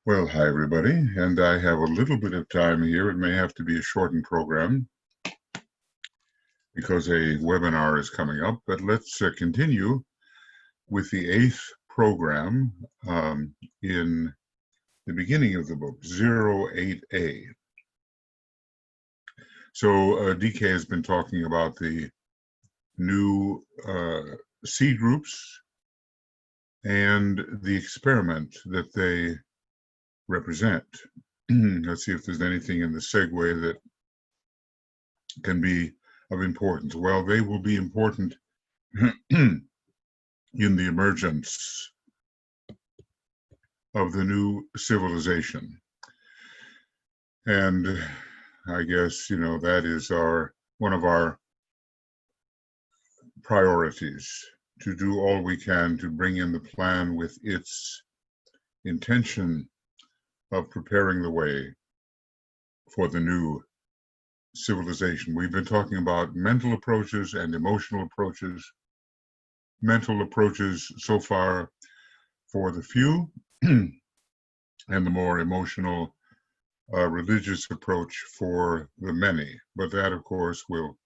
Well, hi everybody, and I have a little bit of time here. It may have to be a shortened program because a webinar is coming up, but let's continue with the 8th program in the beginning of the book, 08A. So DK has been talking about the new seed groups and the experiment that they represent. Let's see if there's anything in the segue that can be of importance. Well, they will be important in the emergence of the new civilization. And I guess, that is one of our priorities, to do all we can to bring in the plan with its intention of preparing the way for the new civilization. We've been talking about mental approaches and emotional approaches. Mental approaches so far for the few, and the more emotional religious approach for the many. But that, of course, will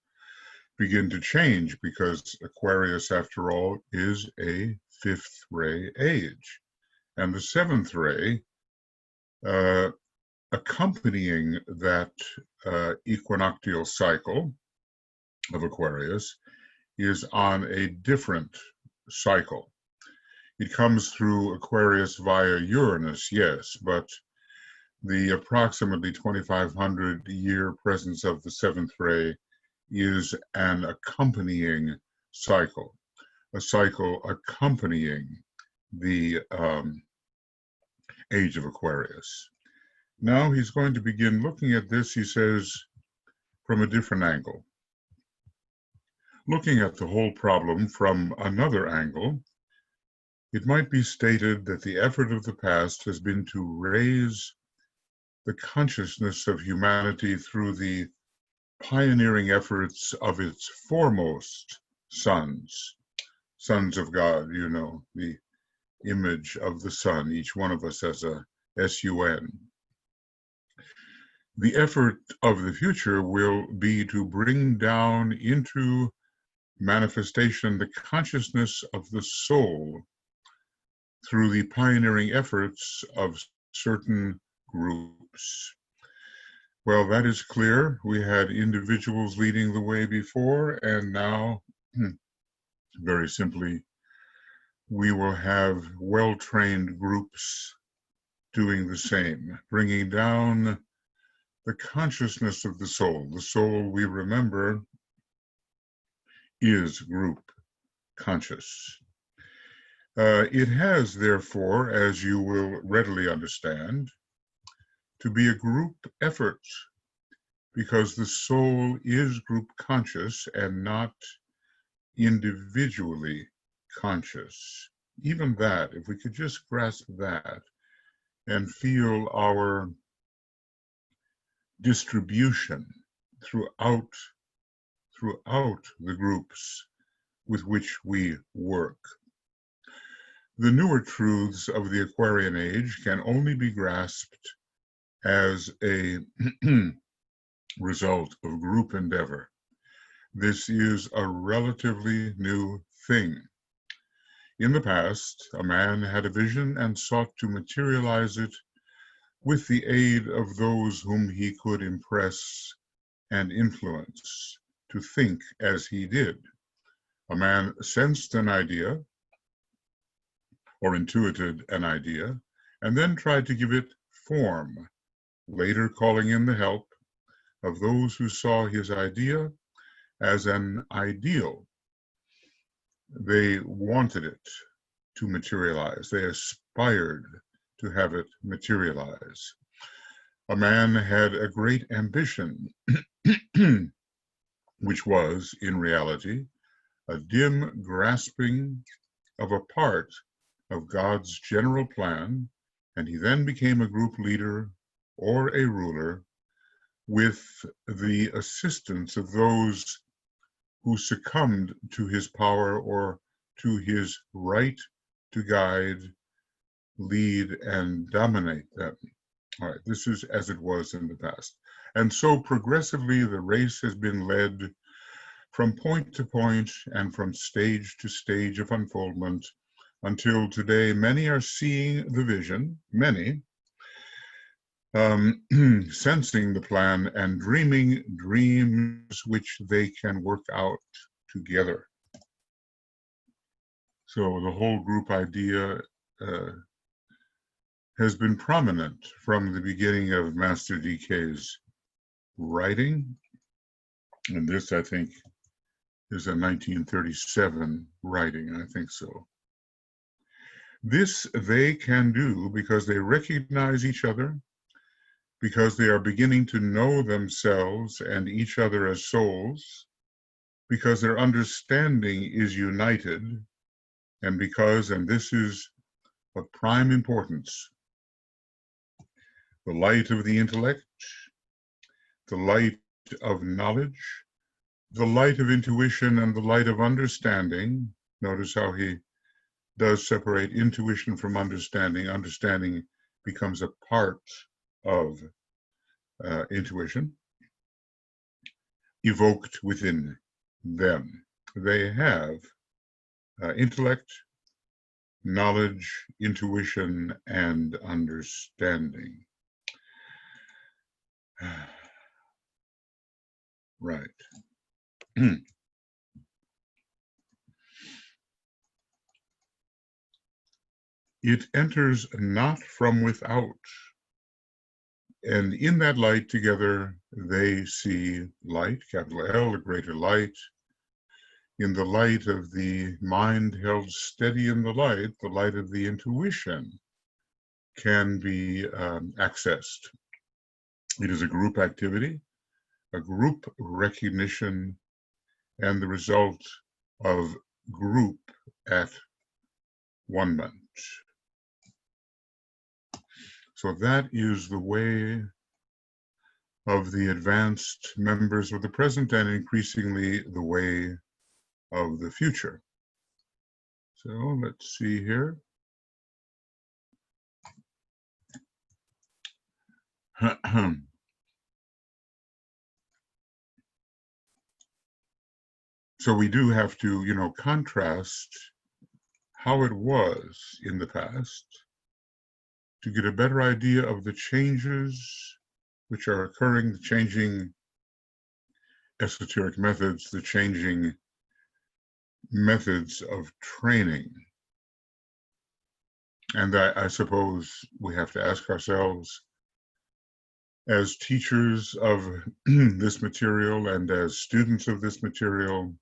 begin to change because Aquarius, after all, is a 5th ray age. And the 7th ray, accompanying that equinoctial cycle of Aquarius, is on a different cycle. It comes through Aquarius via Uranus, yes, but the approximately 2,500 year presence of the 7th ray is an accompanying cycle, a cycle accompanying the age of Aquarius. Now he's going to begin looking at this, he says, from a different angle. Looking at the whole problem from another angle, it might be stated that the effort of the past has been to raise the consciousness of humanity through the pioneering efforts of its foremost sons of God, the image of the sun, each one of us as a sun. The effort of the future will be to bring down into manifestation the consciousness of the soul through the pioneering efforts of certain groups. Well, that is clear. We had individuals leading the way before, and now, very simply, we will have well-trained groups doing the same, bringing down the consciousness of the soul. The soul, we remember, is group conscious. It has, therefore, as you will readily understand, to be a group effort, because the soul is group conscious and not individually conscious. Even that, if we could just grasp that and feel our distribution throughout the groups with which we work. The newer truths of the Aquarian age can only be grasped as a result of group endeavor. This is a relatively new thing. In the past, a man had a vision and sought to materialize it with the aid of those whom he could impress and influence to think as he did. A man sensed an idea or intuited an idea and then tried to give it form, later calling in the help of those who saw his idea as an ideal. They wanted it to materialize. They aspired to have it materialize. A man had a great ambition, which was, in reality, a dim grasping of a part of God's general plan, and he then became a group leader or a ruler with the assistance of those who succumbed to his power or to his right to guide lead and dominate them. All right, this is as it was in the past. And so progressively the race has been led from point to point and from stage to stage of unfoldment until today many are seeing the vision, many, sensing the plan and dreaming dreams which they can work out together. So the whole group idea has been prominent from the beginning of Master DK's writing. And this, I think, is a 1937 writing, I think so. This they can do because they recognize each other, because they are beginning to know themselves and each other as souls, because their understanding is united, and because, and this is of prime importance, the light of the intellect, the light of knowledge, the light of intuition, and the light of understanding. Notice how he does separate intuition from understanding. Understanding becomes a part of intuition, evoked within them. They have intellect, knowledge, intuition, and understanding. Right. It enters not from without, and in that light together they see light, capital L, a greater light. In the light of the mind held steady in the light of the intuition can be accessed. It is a group activity, a group recognition, and the result of group at one-ment. So that is the way of the advanced members of the present and increasingly the way of the future. So let's see here. So we do have to, contrast how it was in the past to get a better idea of the changes which are occurring, the changing esoteric methods, the changing methods of training. And I suppose we have to ask ourselves, as teachers of this material and as students of this material,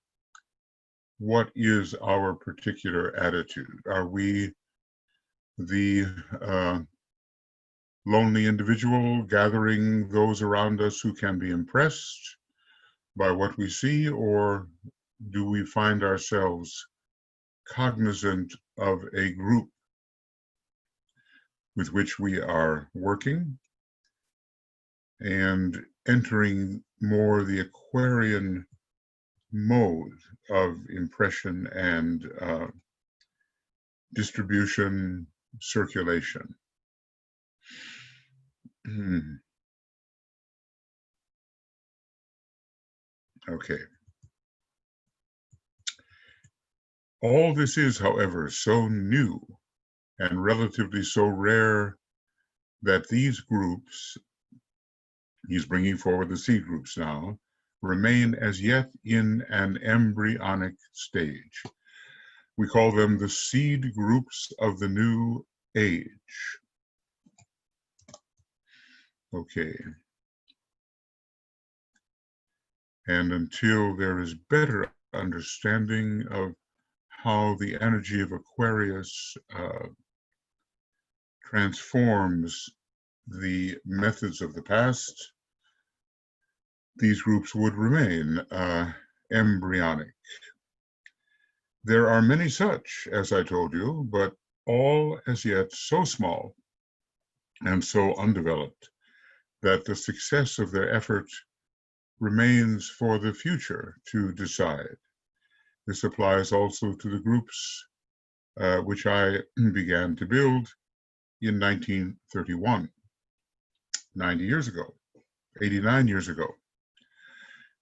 what is our particular attitude? Are we the lonely individual gathering those around us who can be impressed by what we see, or do we find ourselves cognizant of a group with which we are working and entering more the Aquarian mode of impression and distribution, circulation? Okay. All this is, however, so new and relatively so rare that these groups, he's bringing forward the seed groups now, remain as yet in an embryonic stage. We call them the seed groups of the new age. Okay. And until there is better understanding of how the energy of Aquarius transforms the methods of the past, these groups would remain embryonic. There are many such, as I told you, but all as yet so small and so undeveloped that the success of their effort remains for the future to decide. This applies also to the groups which I began to build in 1931, 90 years ago, 89 years ago,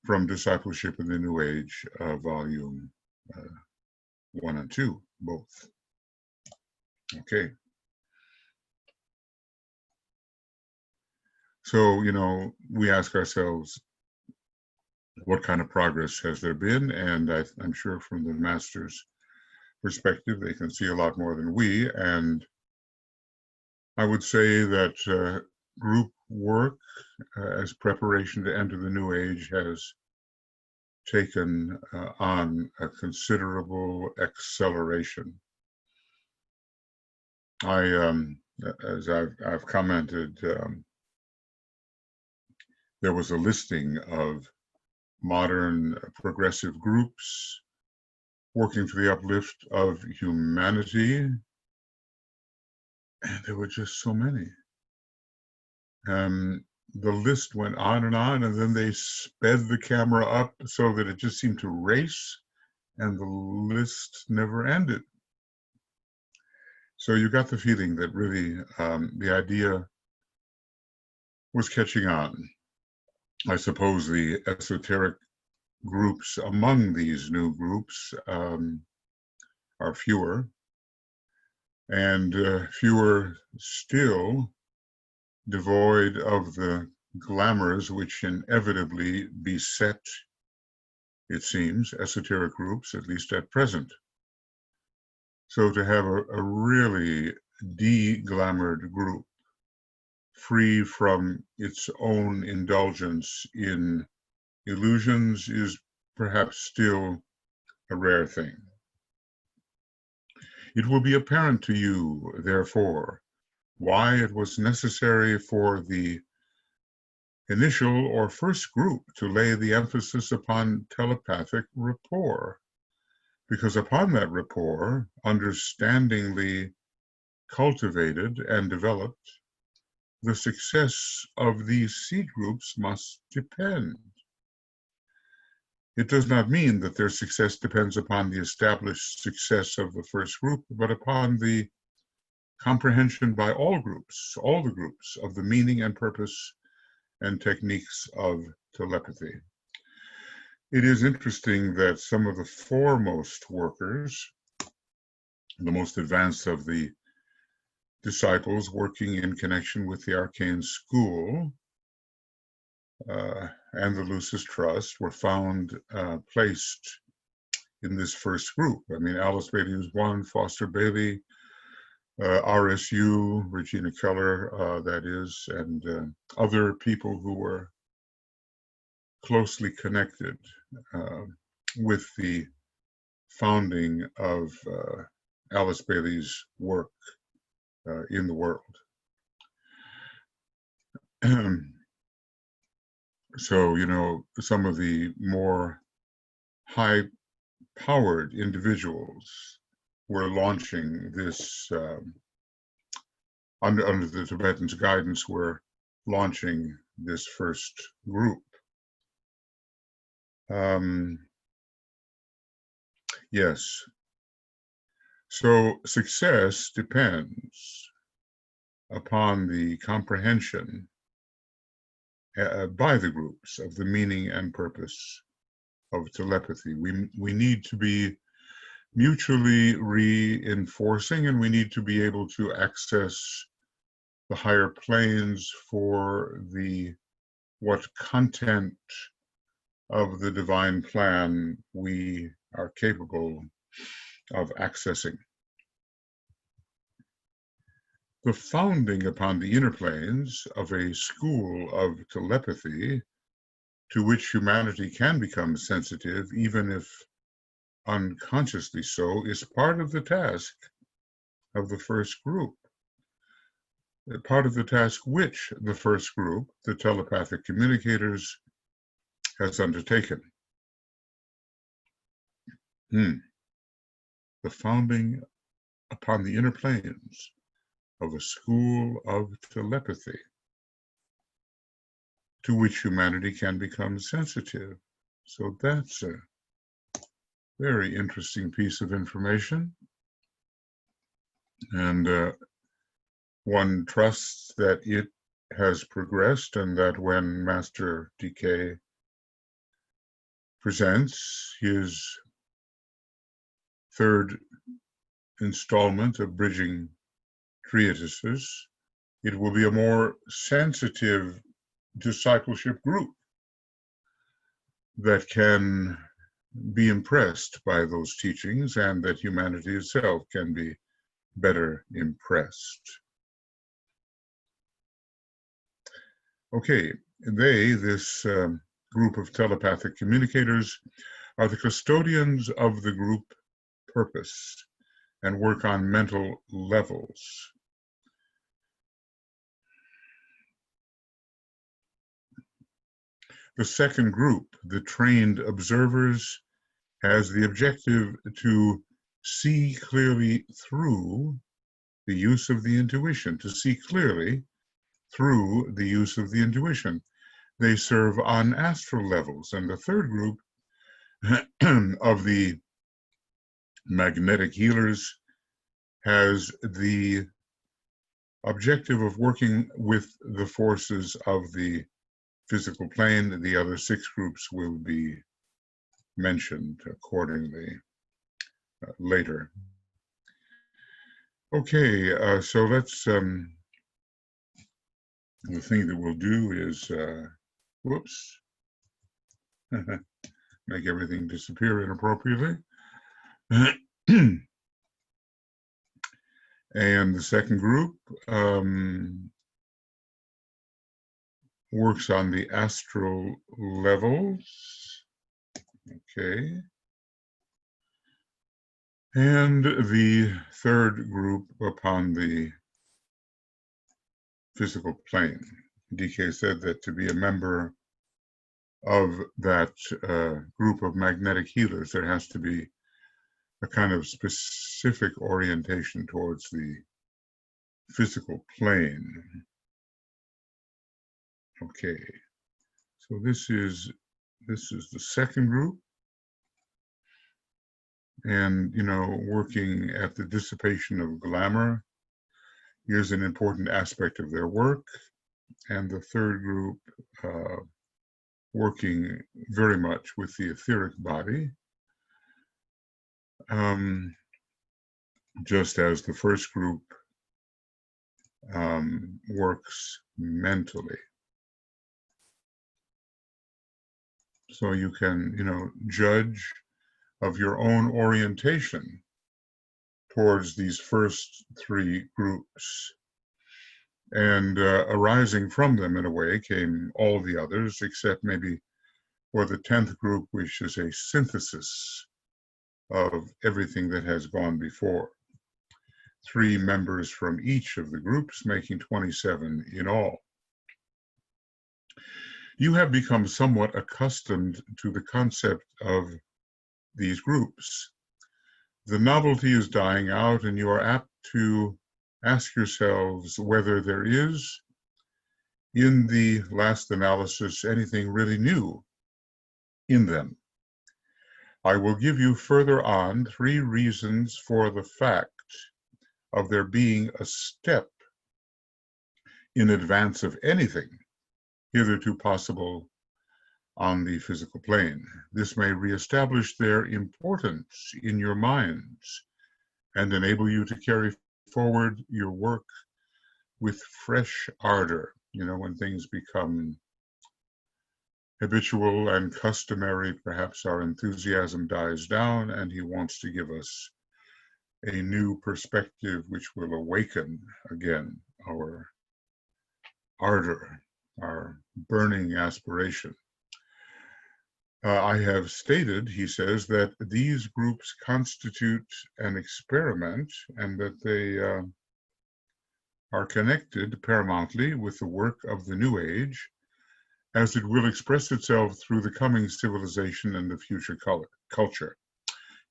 from Discipleship in the New Age, volume 1 and 2, both. Okay. So, we ask ourselves, what kind of progress has there been? And I'm sure from the master's perspective, they can see a lot more than we. And I would say that group work as preparation to enter the New Age has taken on a considerable acceleration. As I've commented, there was a listing of modern progressive groups working for the uplift of humanity, and there were just so many. The list went on, and then they sped the camera up so that it just seemed to race, and the list never ended. So you got the feeling that really the idea was catching on. I suppose the esoteric groups among these new groups are fewer, and fewer still, devoid of the glamours which inevitably beset, it seems, esoteric groups, at least at present. So to have a really de-glamoured group, free from its own indulgence in illusions, is perhaps still a rare thing. It will be apparent to you, therefore, why it was necessary for the initial or first group to lay the emphasis upon telepathic rapport, because upon that rapport, understandingly cultivated and developed, the success of these seed groups must depend. It does not mean that their success depends upon the established success of the first group, but upon the comprehension by all the groups, of the meaning and purpose and techniques of telepathy. It is interesting that some of the foremost workers, the most advanced of the disciples working in connection with the arcane school and the Lucis Trust, were found placed in this first group. I mean, Alice Bailey was one, Foster Bailey, RSU, Regina Keller, that is, and other people who were closely connected with the founding of Alice Bailey's work in the world. So, some of the more high-powered individuals were launching this, under the Tibetans' guidance, were launching this first group. Yes. So success depends upon the comprehension by the groups of the meaning and purpose of telepathy. We need to be mutually reinforcing, and we need to be able to access the higher planes for what content of the divine plan we are capable of accessing. The founding upon the inner planes of a school of telepathy to which humanity can become sensitive, even if unconsciously so, is part of the task of the first group. Part of the task which the first group, the telepathic communicators, has undertaken. The founding upon the inner planes of a school of telepathy to which humanity can become sensitive. So that's a very interesting piece of information. And One trusts that it has progressed and that when Master DK presents his third installment of Bridging Treatises, it will be a more sensitive discipleship group that can be impressed by those teachings and that humanity itself can be better impressed. Okay, this group of telepathic communicators, are the custodians of the group purpose and work on mental levels. The second group, the trained observers, has the objective to see clearly through the use of the intuition, to see clearly through the use of the intuition. They serve on astral levels. And the third group of the magnetic healers has the objective of working with the forces of the physical plane. The other 6 groups will be mentioned accordingly later. Okay, so let's, the thing that we'll do is, whoops, make everything disappear inappropriately. And the second group works on the astral levels. Okay. And the third group upon the physical plane. DK said that to be a member of that group of magnetic healers, there has to be a kind of specific orientation towards the physical plane. Okay, so this is the second group, and working at the dissipation of glamour is an important aspect of their work. And the third group, working very much with the etheric body, just as the first group works mentally. So you can, judge of your own orientation towards these first 3 groups. And arising from them, in a way, came all the others, except maybe for the 10th group, which is a synthesis of everything that has gone before. 3 members from each of the groups, making 27 in all. You have become somewhat accustomed to the concept of these groups. The novelty is dying out, and you are apt to ask yourselves whether there is, in the last analysis, anything really new in them. I will give you further on 3 reasons for the fact of there being a step in advance of anything hitherto possible on the physical plane. This may reestablish their importance in your minds and enable you to carry forward your work with fresh ardor. When things become habitual and customary, perhaps our enthusiasm dies down, and he wants to give us a new perspective which will awaken again our ardor, our burning aspiration. I have stated, he says, that these groups constitute an experiment and that they are connected paramountly with the work of the New Age, as it will express itself through the coming civilization and the future culture.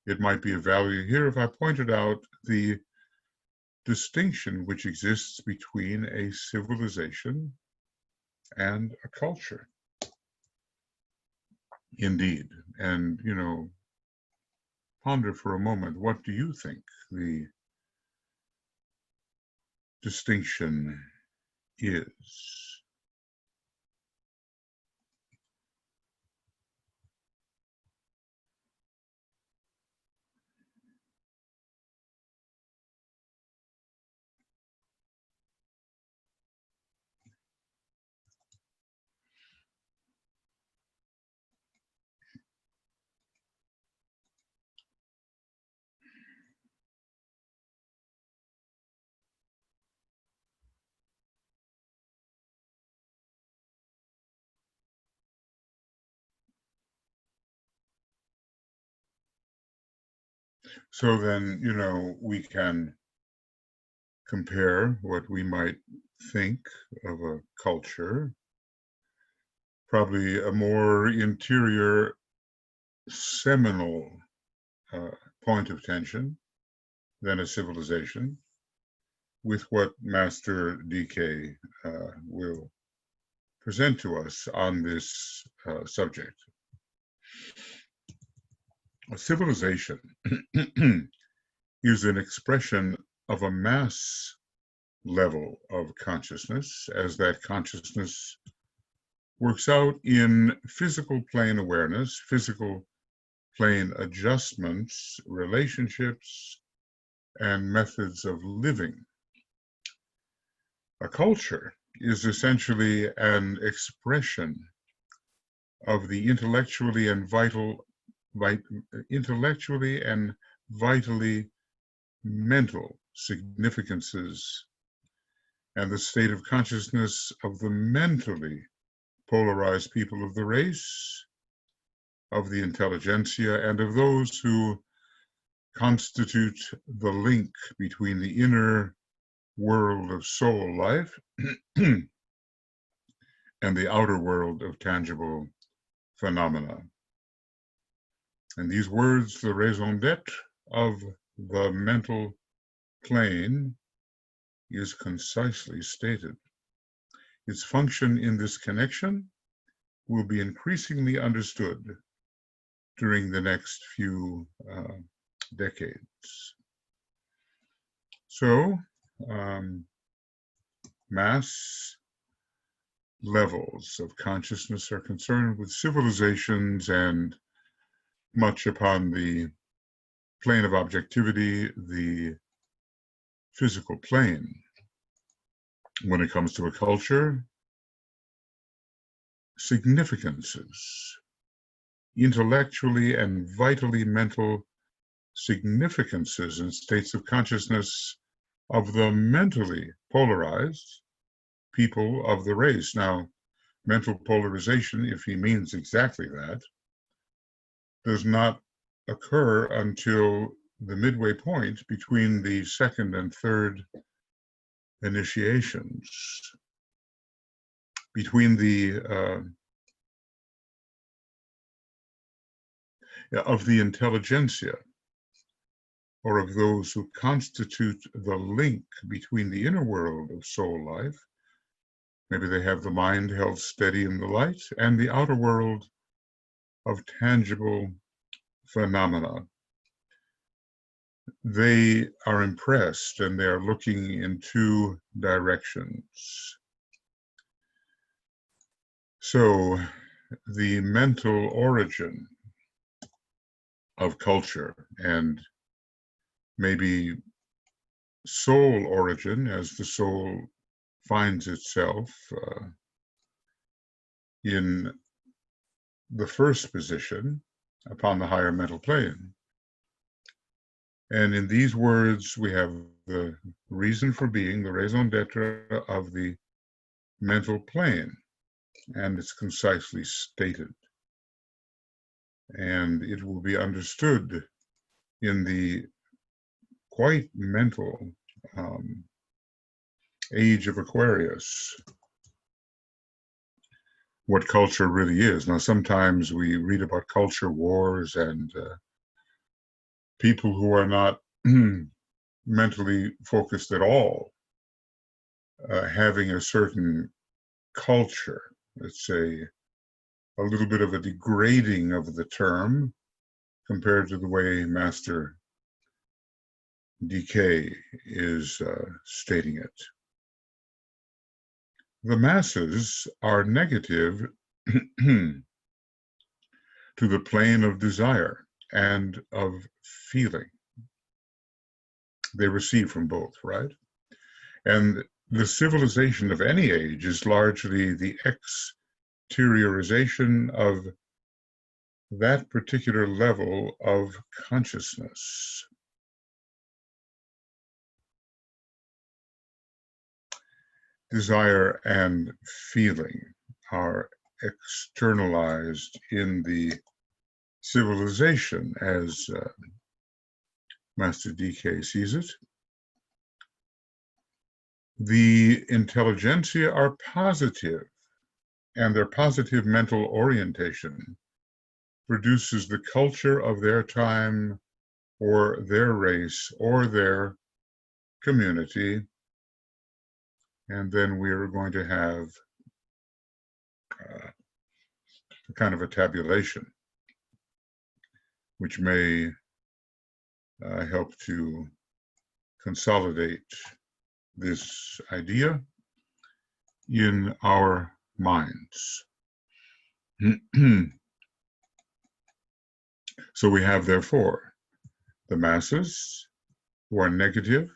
It might be of value here if I pointed out the distinction which exists between a civilization and a culture. Indeed. And, ponder for a moment, what do you think the distinction is. So then, we can compare what we might think of a culture, probably a more interior, seminal point of tension than a civilization, with what Master DK will present to us on this subject. A civilization is an expression of a mass level of consciousness, as that consciousness works out in physical plane awareness, physical plane adjustments, relationships, and methods of living. A culture is essentially an expression of the intellectually and vitally mental significances and the state of consciousness of the mentally polarized people of the race, of the intelligentsia, and of those who constitute the link between the inner world of soul life and the outer world of tangible phenomena. And these words, the raison d'etre of the mental plane, is concisely stated. Its function in this connection will be increasingly understood during the next few decades. So, mass levels of consciousness are concerned with civilizations and much upon the plane of objectivity, the physical plane. When it comes to a culture, significances, intellectually and vitally mental significances and states of consciousness of the mentally polarized people of the race. Now, mental polarization, if he means exactly that, does not occur until the midway point between the second and third initiations, between the of the intelligentsia, or of those who constitute the link between the inner world of soul life, maybe they have the mind held steady in the light, and the outer world of tangible phenomena. They are impressed and they are looking in two directions. So the mental origin of culture, and maybe soul origin, as the soul finds itself in the first position upon the higher mental plane. And in these words, we have the reason for being, the raison d'etre of the mental plane, and it's concisely stated. And it will be understood in the quite mental age of Aquarius what culture really is. Now, sometimes we read about culture wars and people who are not mentally focused at all having a certain culture. Let's say a little bit of a degrading of the term compared to the way Master Decay is stating it. The masses are negative to the plane of desire and of feeling. They receive from both, right? And the civilization of any age is largely the exteriorization of that particular level of consciousness. Desire and feeling are externalized in the civilization as Master DK sees it. The intelligentsia are positive, and their positive mental orientation produces the culture of their time or their race or their community. And then we are going to have kind of a tabulation, which may help to consolidate this idea in our minds. So we have, therefore, the masses who are negative,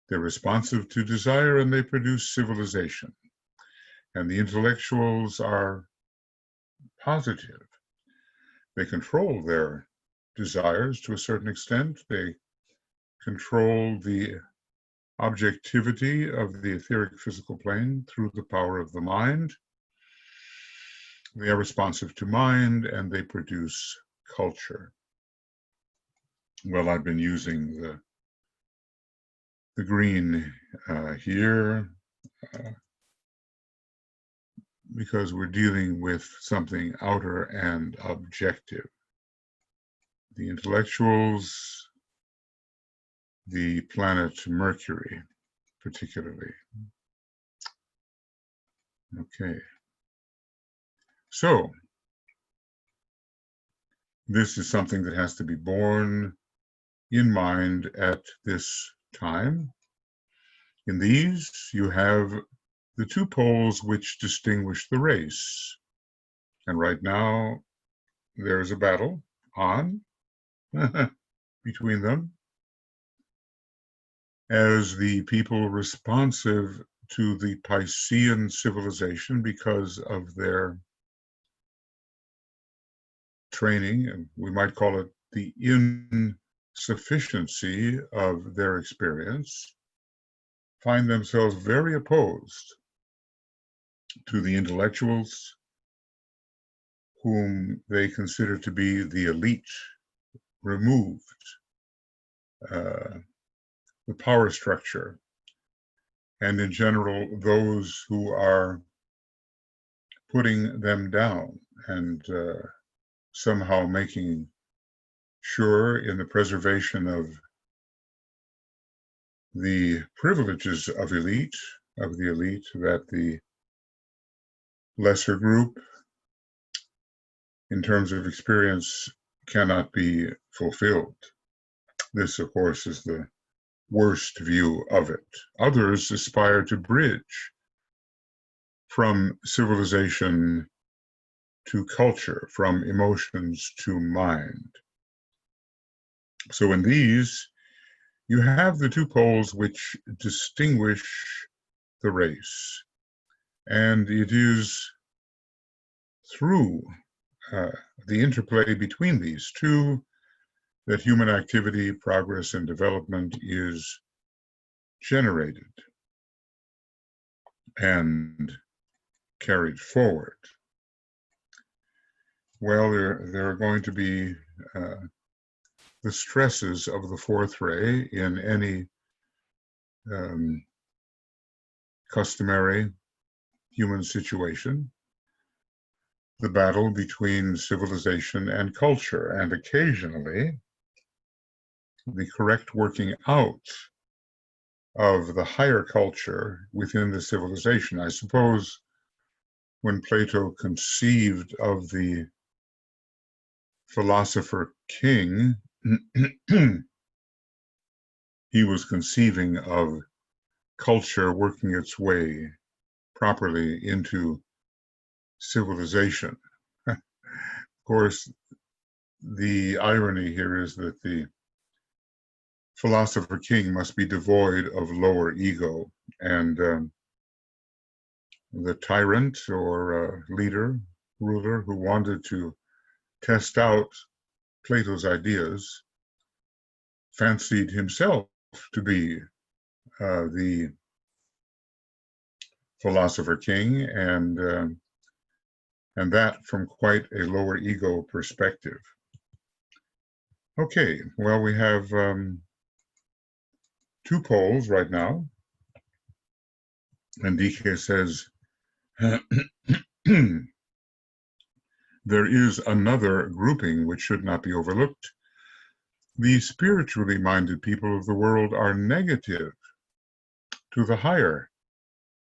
they're responsive to desire, and they produce civilization. And the intellectuals are positive. They control their desires to a certain extent. They control the objectivity of the etheric physical plane through the power of the mind. They are responsive to mind, and they produce culture. Well, I've been using the green here because we're dealing with something outer and objective. The intellectuals, the planet Mercury, particularly. Okay. So, this is something that has to be borne in mind at this time. In these, you have the two poles which distinguish the race. And right now, there's a battle on between them as the people responsive to the Piscean civilization because of their training, and we might call it the insufficiency of their experience, find themselves very opposed to the intellectuals whom they consider to be the elite, removed, the power structure, and in general, those who are putting them down and somehow making sure in the preservation of the privileges of the elite, that the lesser group, in terms of experience, cannot be fulfilled. This, of course, is the worst view of it. Others aspire to bridge from civilization to culture, from emotions to mind. So in these, you have the two poles which distinguish the race. And it is through the interplay between these two that human activity, progress, and development is generated and carried forward. Well, there are going to be the stresses of the fourth ray in any customary human situation, the battle between civilization and culture, and occasionally the correct working out of the higher culture within the civilization. I suppose when Plato conceived of the philosopher king, he was conceiving of culture working its way properly into civilization. Of course, the irony here is that the philosopher king must be devoid of lower ego, and the tyrant or ruler who wanted to test out Plato's ideas fancied himself to be the philosopher king, and that from quite a lower ego perspective. Okay, well, we have two polls right now, and DK says, there is another grouping which should not be overlooked. The spiritually minded people of the world are negative to the higher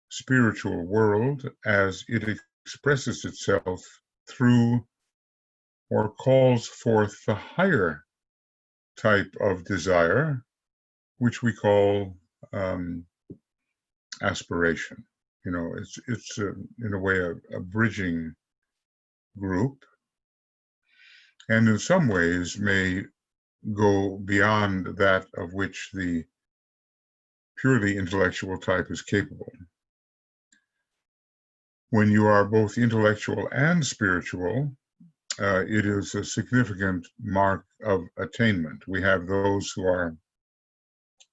spiritual world as it expresses itself through or calls forth the higher type of desire, which we call aspiration. You know, it's in a way a bridging group, and in some ways may go beyond that of which the purely intellectual type is capable. When you are both intellectual and spiritual, it is a significant mark of attainment. We have those who are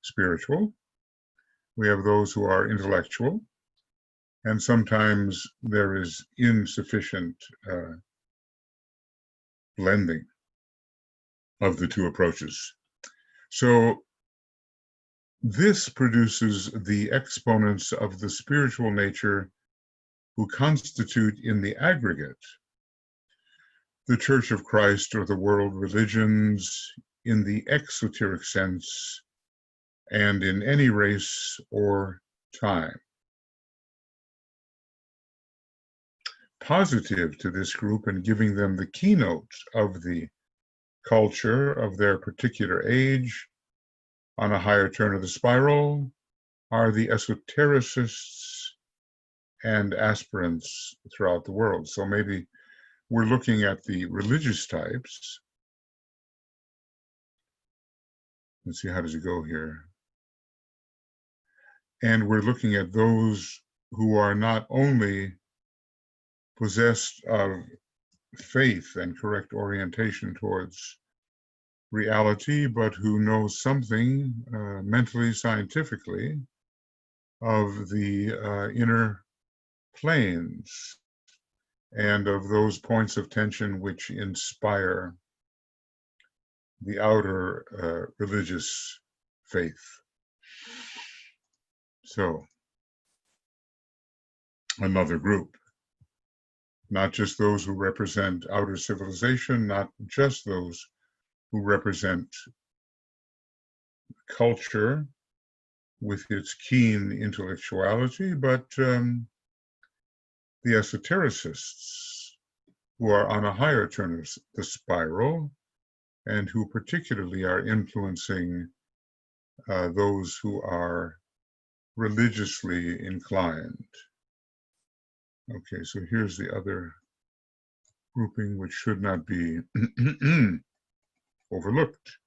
spiritual, we have those who are intellectual, and sometimes there is insufficient blending of the two approaches. So this produces the exponents of the spiritual nature who constitute in the aggregate the Church of Christ or the world religions in the exoteric sense and in any race or time. Positive to this group and giving them the keynote of the culture of their particular age on a higher turn of the spiral are the esotericists and aspirants throughout the world. So maybe we're looking at the religious types. Let's see, how does it go here? And we're looking at those who are not only possessed of faith and correct orientation towards reality, but who know something mentally, scientifically, of the inner planes and of those points of tension which inspire the outer religious faith. So, another group. Not just those who represent outer civilization, not just those who represent culture with its keen intellectuality, but the esotericists who are on a higher turn of the spiral and who particularly are influencing those who are religiously inclined. Okay, so here's the other grouping which should not be overlooked.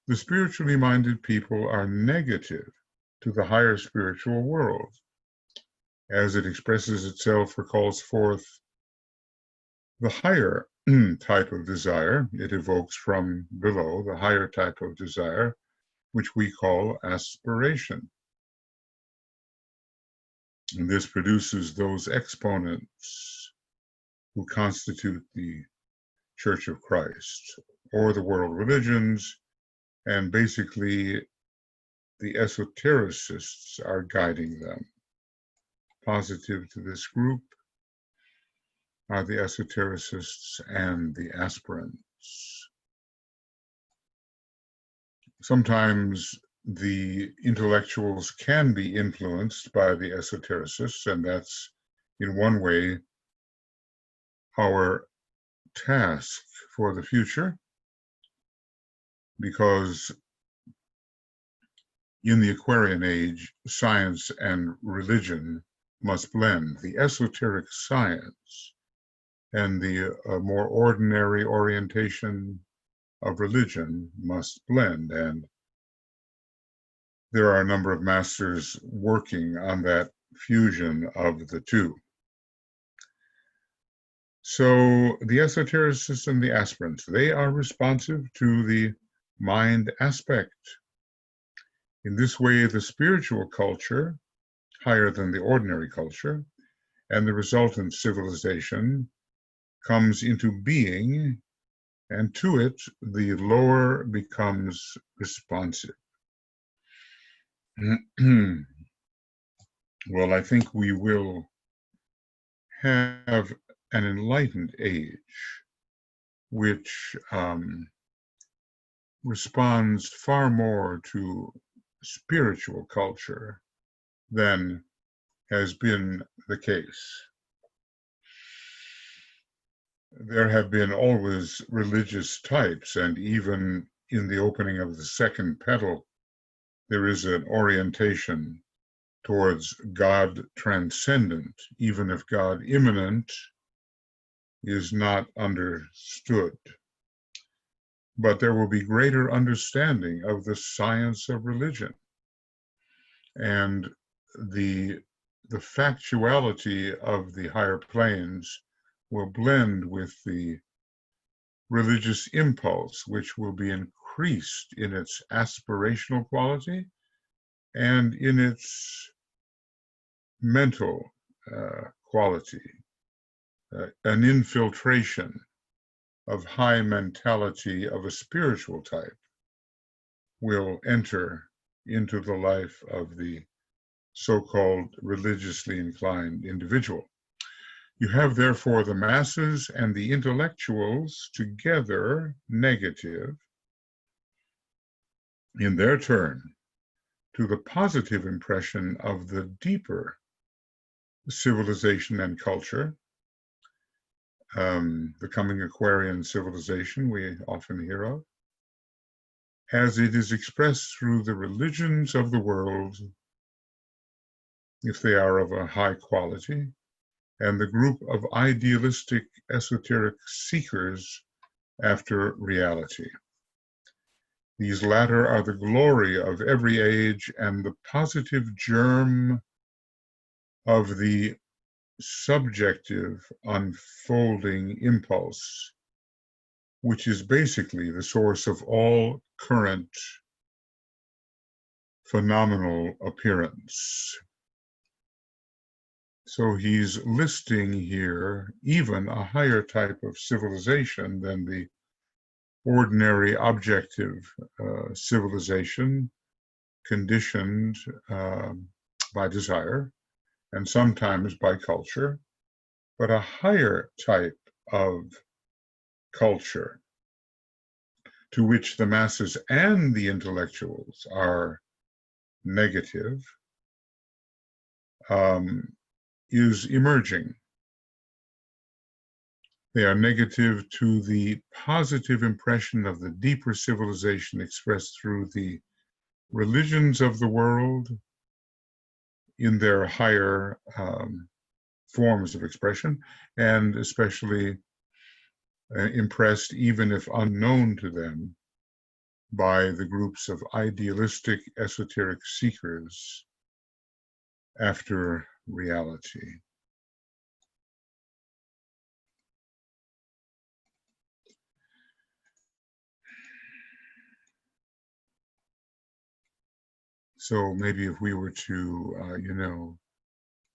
The spiritually minded people are negative to the higher spiritual world as it expresses itself or calls forth the higher type of desire it evokes from below, the higher type of desire, which we call aspiration. And this produces those exponents who constitute the Church of Christ or the world religions, and basically the esotericists are guiding them. Positive to this group are the esotericists and the aspirants. Sometimes the intellectuals can be influenced by the esotericists, and that's in one way our task for the future, because In the Aquarian age, science and religion must blend. The esoteric science and the more ordinary orientation of religion must blend, and there are a number of masters working on that fusion of the two. So the esotericists and the aspirants, they are responsive to the mind aspect. In this way, the spiritual culture, higher than the ordinary culture, and the resultant civilization comes into being, and to it, the lower becomes responsive. Well, I think we will have an enlightened age which responds far more to spiritual culture than has been the case. There have been always religious types, and even in the opening of the second petal, there is an orientation towards God transcendent, even if God immanent is not understood. But there will be greater understanding of the science of religion, and the factuality of the higher planes will blend with the religious impulse, which will be increased in its aspirational quality and in its mental quality, an infiltration of high mentality of a spiritual type will enter into the life of the so-called religiously inclined individual. You have therefore the masses and the intellectuals together negative in their turn to the positive impression of the deeper civilization and culture, the coming Aquarian civilization we often hear of, as it is expressed through the religions of the world, if they are of a high quality, and the group of idealistic esoteric seekers after reality. These latter are the glory of every age and the positive germ of the subjective unfolding impulse, which is basically the source of all current phenomenal appearance. So he's listing here even a higher type of civilization than the ordinary objective civilization conditioned by desire and sometimes by culture, but a higher type of culture to which the masses and the intellectuals are negative, is emerging. They are negative to the positive impression of the deeper civilization expressed through the religions of the world in their higher forms of expression, and especially impressed, even if unknown to them, by the groups of idealistic esoteric seekers after reality. So maybe if we were to,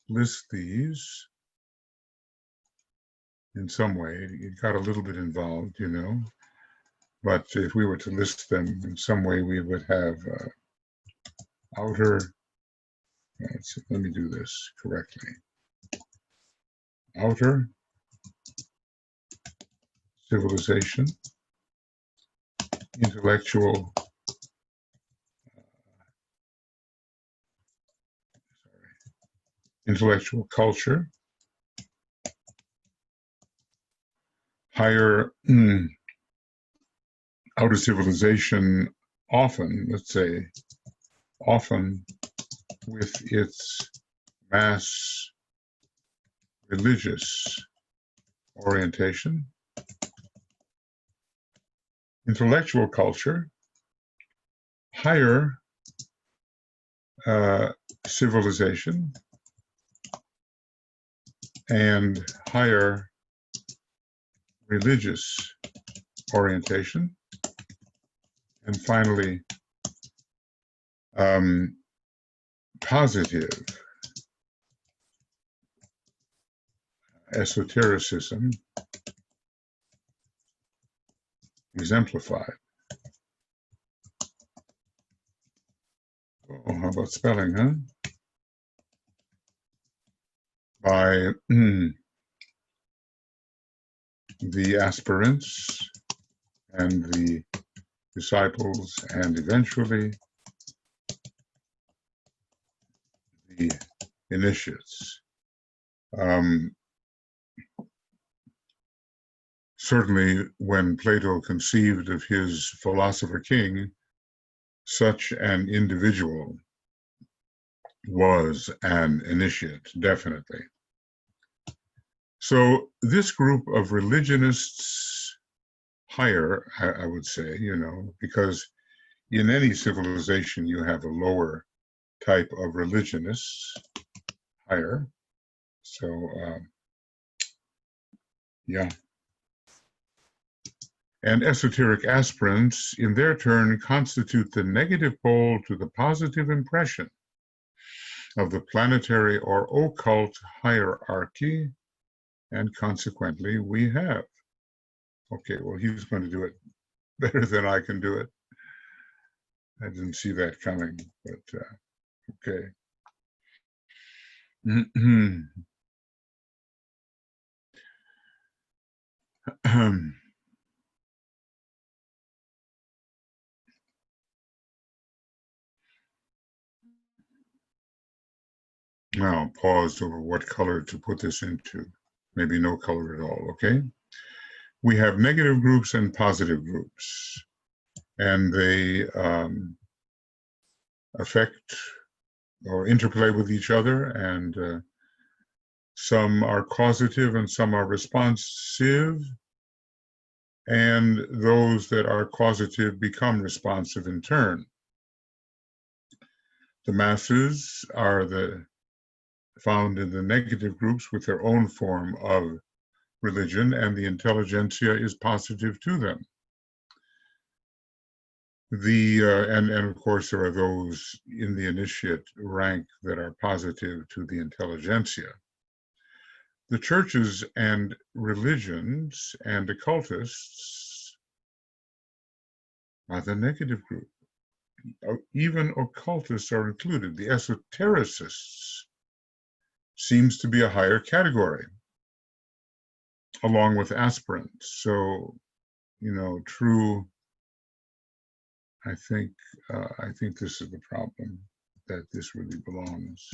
list these in some way, it got a little bit involved, but if we were to list them in some way, we would have outer, let me do this correctly. Outer civilization, intellectual, intellectual culture, higher outer civilization, often, let's say, often with its mass religious orientation, intellectual culture, higher civilization, and higher religious orientation, and finally, positive esotericism exemplified. Oh, how about spelling, huh? By the aspirants and the disciples, and eventually the initiates. Certainly, when Plato conceived of his philosopher king, such an individual was an initiate, definitely. So this group of religionists, higher, I would say, because in any civilization you have a lower type of religionists, higher. So, yeah. And esoteric aspirants, in their turn, constitute the negative pole to the positive impression of the planetary or occult hierarchy, and consequently, we have. Okay, well, he's going to do it better than I can do it. I didn't see that coming, but okay. Now, pause over what color to put this into. Maybe no color at all, okay? We have negative groups and positive groups, and they affect or interplay with each other, and some are causative and some are responsive, and those that are causative become responsive in turn. The masses are found in the negative groups with their own form of religion, and the intelligentsia is positive to them. And of course, there are those in the initiate rank that are positive to the intelligentsia. The churches and religions and occultists are the negative group. Even occultists are included. The esotericists seems to be a higher category, along with aspirants. So, true. I think this is the problem, that this really belongs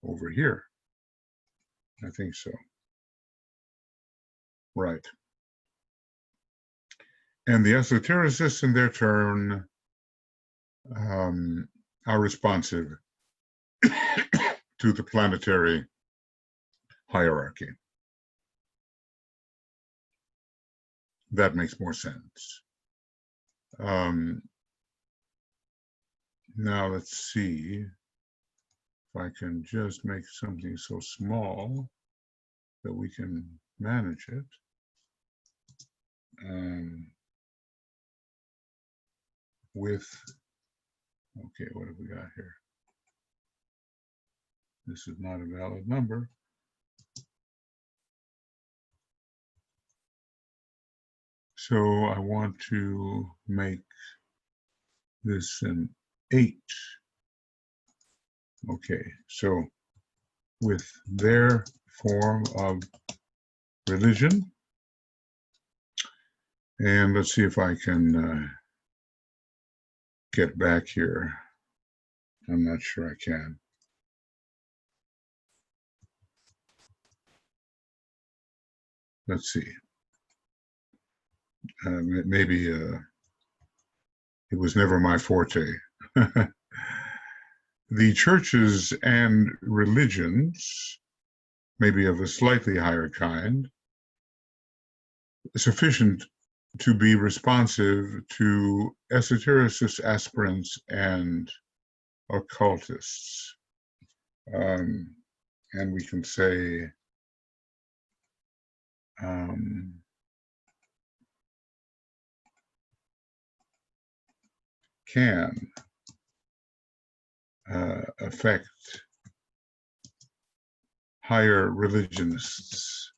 over here. I think so. Right. And the esotericists, in their turn, are responsive to the planetary hierarchy. That makes more sense. Now let's see if I can just make something so small that we can manage it. Okay, what have we got here? This is not a valid number. So I want to make this an 8. Okay, so with their form of religion, and let's see if I can get back here. I'm not sure I can. Let's see. Maybe it was never my forte. The churches and religions, maybe of a slightly higher kind, sufficient to be responsive to esotericists, aspirants, and occultists. And we can say can affect higher religionists.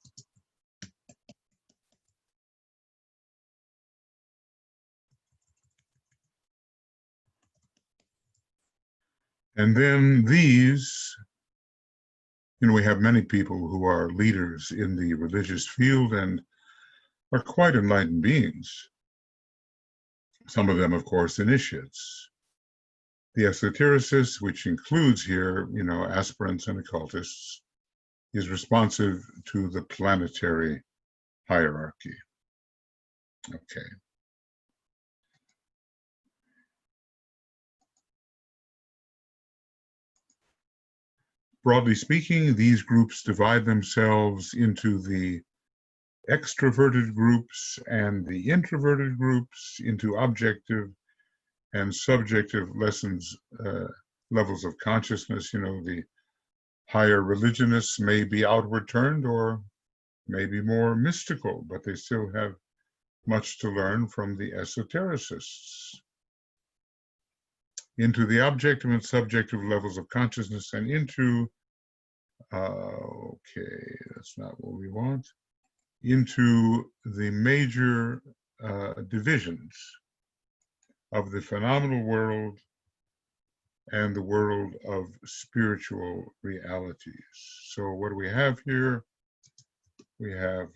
And then these, we have many people who are leaders in the religious field and are quite enlightened beings. Some of them, of course, initiates. The esotericists, which includes here, aspirants and occultists, is responsive to the planetary hierarchy. Okay. Broadly speaking, these groups divide themselves into the extroverted groups and the introverted groups, into objective and subjective levels of consciousness. The higher religionists may be outward turned or maybe more mystical, but they still have much to learn from the esotericists. Into the objective and subjective levels of consciousness and into, okay, that's not what we want, into the major divisions of the phenomenal world and the world of spiritual realities. So what do we have here? We have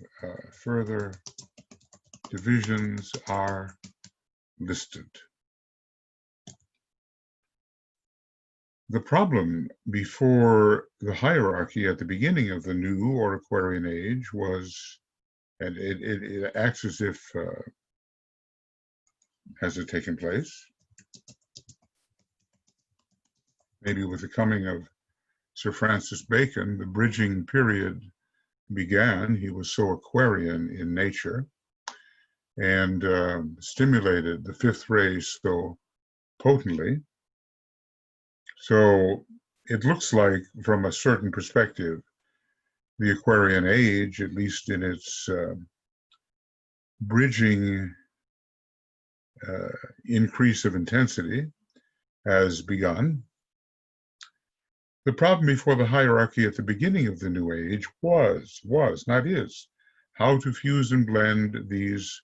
further divisions are listed. The problem before the hierarchy at the beginning of the new or Aquarian age was, and it acts as if, has it taken place? Maybe with the coming of Sir Francis Bacon, the bridging period began. He was so Aquarian in nature and stimulated the fifth ray so potently. So it looks like, from a certain perspective, the Aquarian age, at least in its bridging increase of intensity, has begun. The problem before the hierarchy at the beginning of the New Age was, not is, how to fuse and blend these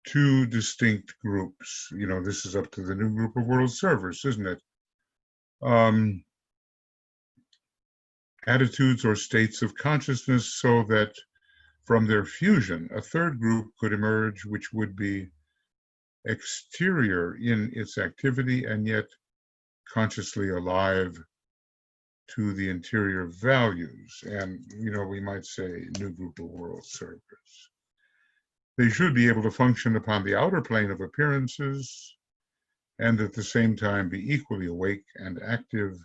two distinct groups. This is up to the new group of world servers, isn't it? Attitudes or states of consciousness, so that from their fusion, a third group could emerge, which would be exterior in its activity and yet consciously alive to the interior values. And, we might say new group of world servers. They should be able to function upon the outer plane of appearances and at the same time be equally awake and active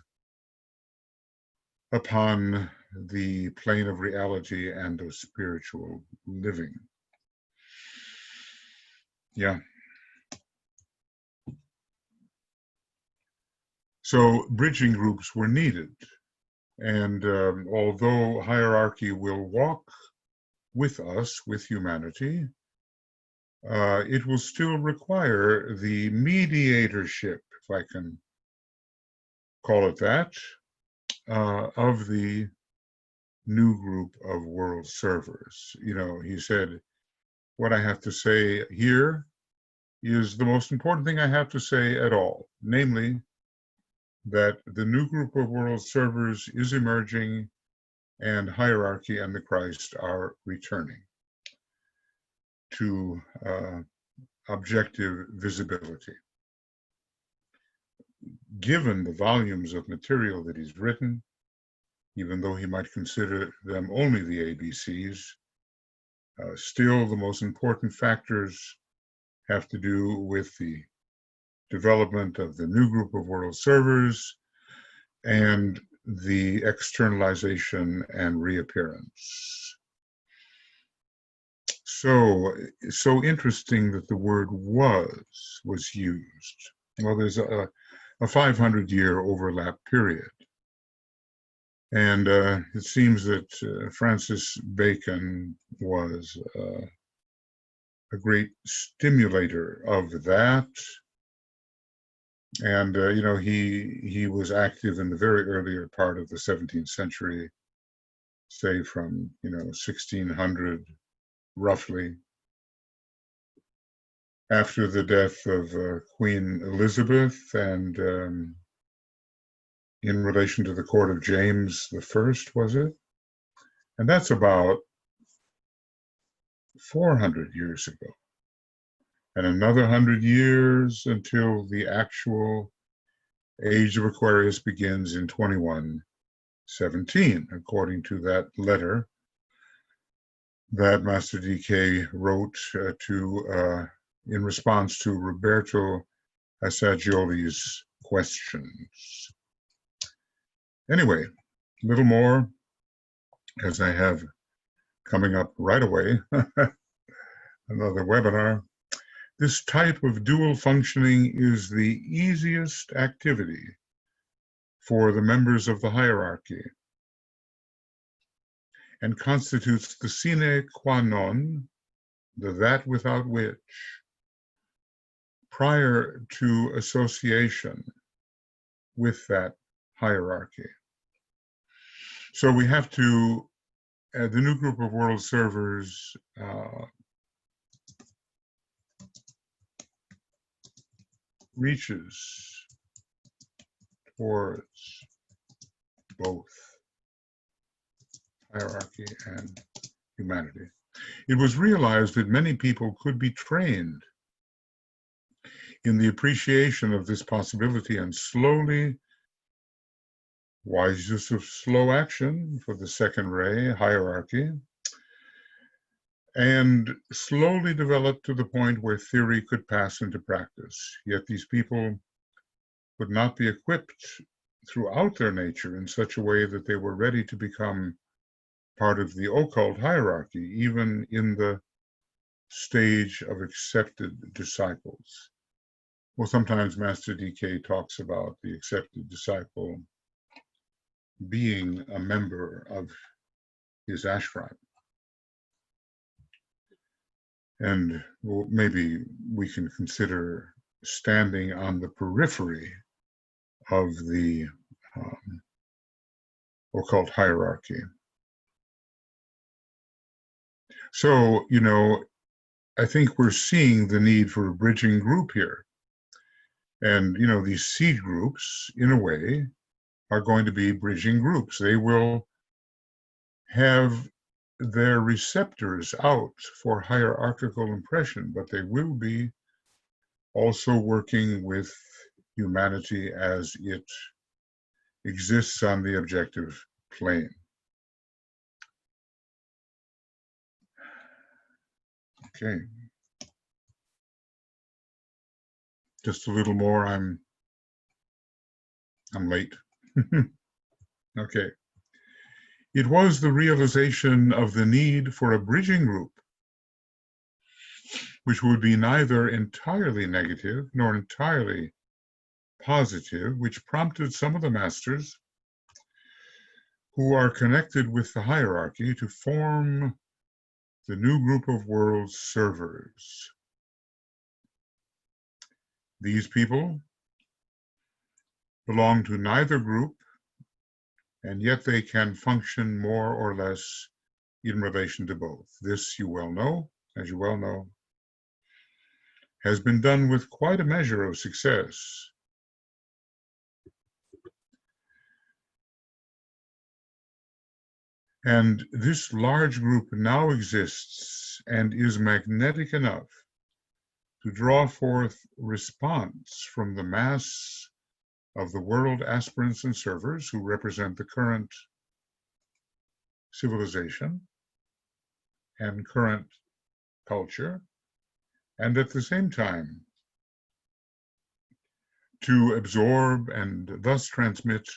upon the plane of reality and of spiritual living. Yeah. So bridging groups were needed. And although hierarchy will walk with us, with humanity, it will still require the mediatorship, if I can call it that, of the new group of world servers. He said, what I have to say here is the most important thing I have to say at all, namely that the new group of world servers is emerging and hierarchy and the Christ are returning to objective visibility. Given the volumes of material that he's written, even though he might consider them only the ABCs, still the most important factors have to do with the development of the new group of world servers, and the externalization and reappearance. So interesting that the word was used. Well, there's a 500-year overlap period. And it seems that Francis Bacon was a great stimulator of that. And, he was active in the very earlier part of the 17th century, say from, 1600, roughly, after the death of Queen Elizabeth, and in relation to the court of James I, was it? And that's about 400 years ago. And another 100 years until the actual age of Aquarius begins in 2117, according to that letter that Master DK wrote in response to Roberto Assagioli's questions. Anyway, a little more, as I have coming up right away, another webinar. This type of dual functioning is the easiest activity for the members of the hierarchy and constitutes the sine qua non, that without which, prior to association with that hierarchy. So we have to, the new group of world servers reaches towards both hierarchy and humanity. It was realized that many people could be trained in the appreciation of this possibility and slowly, wise use of slow action for the second ray hierarchy, and slowly develop to the point where theory could pass into practice. Yet these people would not be equipped throughout their nature in such a way that they were ready to become part of the occult hierarchy, even in the stage of accepted disciples. Well, sometimes Master DK talks about the accepted disciple being a member of his ashram. And maybe we can consider standing on the periphery of the occult hierarchy. So, I think we're seeing the need for a bridging group here. And, these seed groups, in a way, are going to be bridging groups. They will have their receptors out for hierarchical impression, but they will be also working with humanity as it exists on the objective plane. Okay. Just a little more, I'm late. Okay. It was the realization of the need for a bridging group, which would be neither entirely negative nor entirely positive, which prompted some of the masters who are connected with the hierarchy to form the new group of world servers. These people belong to neither group, and yet they can function more or less in relation to both. This, you well know, as you well know, has been done with quite a measure of success. And this large group now exists and is magnetic enough to draw forth response from the mass of the world aspirants and servers who represent the current civilization and current culture, and at the same time to absorb and thus transmit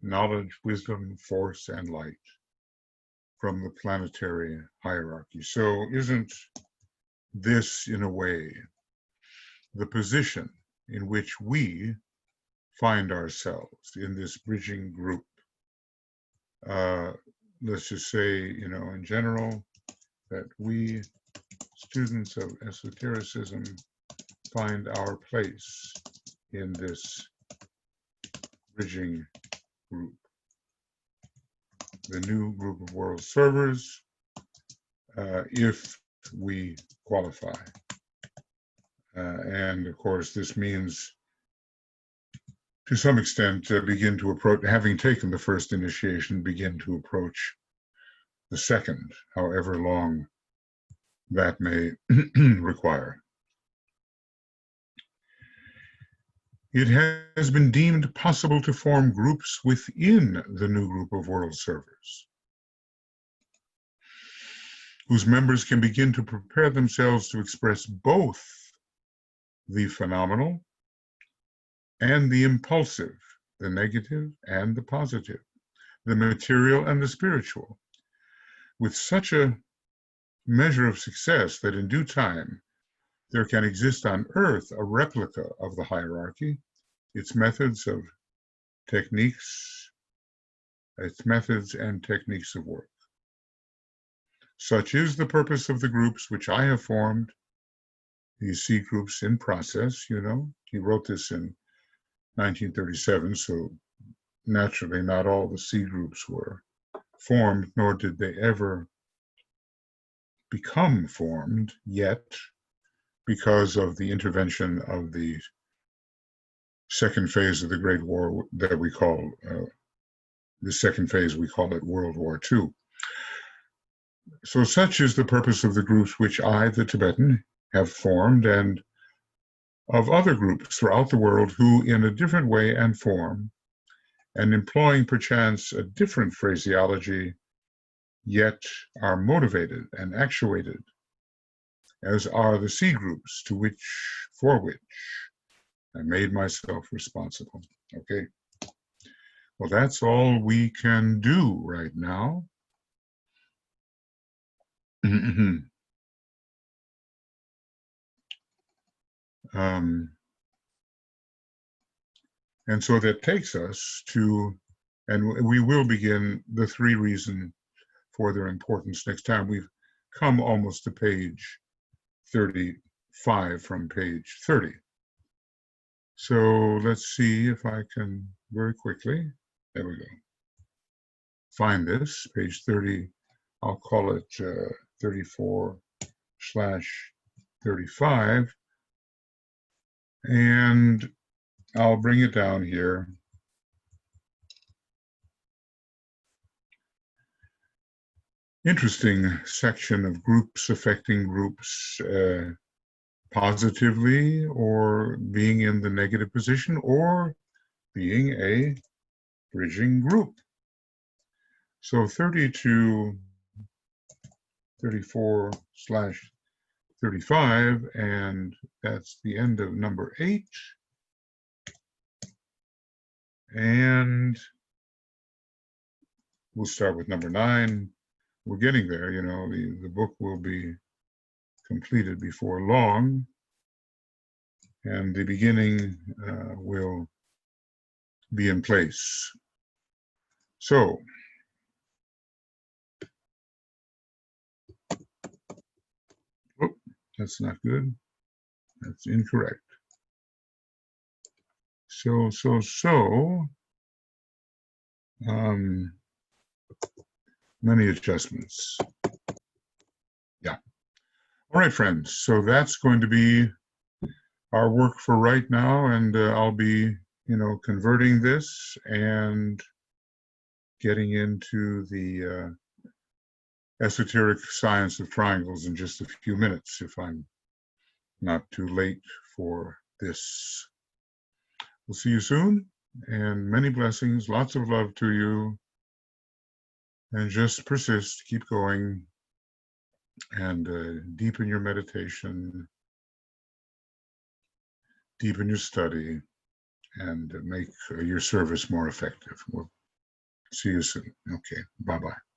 knowledge, wisdom, force, and light from the planetary hierarchy. So isn't this, in a way, the position in which we find ourselves in this bridging group? Let's just say, in general, that we, students of esotericism, find our place in this bridging group, the new group of world servers, if we qualify. And of course, this means, to some extent, begin to approach, having taken the first initiation, begin to approach the second, however long that may require. It has been deemed possible to form groups within the new group of world servers, whose members can begin to prepare themselves to express both the phenomenal and the impulsive, the negative and the positive, the material and the spiritual, with such a measure of success that in due time there can exist on Earth a replica of the hierarchy, its methods and techniques of work. Such is the purpose of the groups which I have formed, these C groups in process. He wrote this in 1937, so naturally not all the C groups were formed, nor did they ever become formed yet, because of the intervention of the second phase of the Great War that we call, the second phase, we call it World War II. So such is the purpose of the groups which I, the Tibetan, have formed, and of other groups throughout the world who, in a different way and form, and employing perchance a different phraseology, yet are motivated and actuated, as are the C groups for which I made myself responsible. Okay. Well, that's all we can do right now. And so that takes us to, and we will begin the three reasons for their importance next time. We've come almost to page 35 from page 30. So let's see if I can very quickly, there we go, find this, page 30, I'll call it 34/35, and I'll bring it down here. Interesting section of groups affecting groups positively, or being in the negative position, or being a bridging group. So 34/35, and that's the end of number 8. And we'll start with number 9. We're getting there, the book will be completed before long, and the beginning will be in place. So, oh, that's not good. That's incorrect. So, many adjustments. Yeah. All right, friends. So that's going to be our work for right now, and I'll be, converting this and getting into the esoteric science of triangles in just a few minutes, if I'm not too late for this. We'll see you soon, and many blessings, lots of love to you, and just persist, keep going, and deepen your meditation, deepen your study, and make your service more effective. We'll See you soon. Okay. Bye-bye.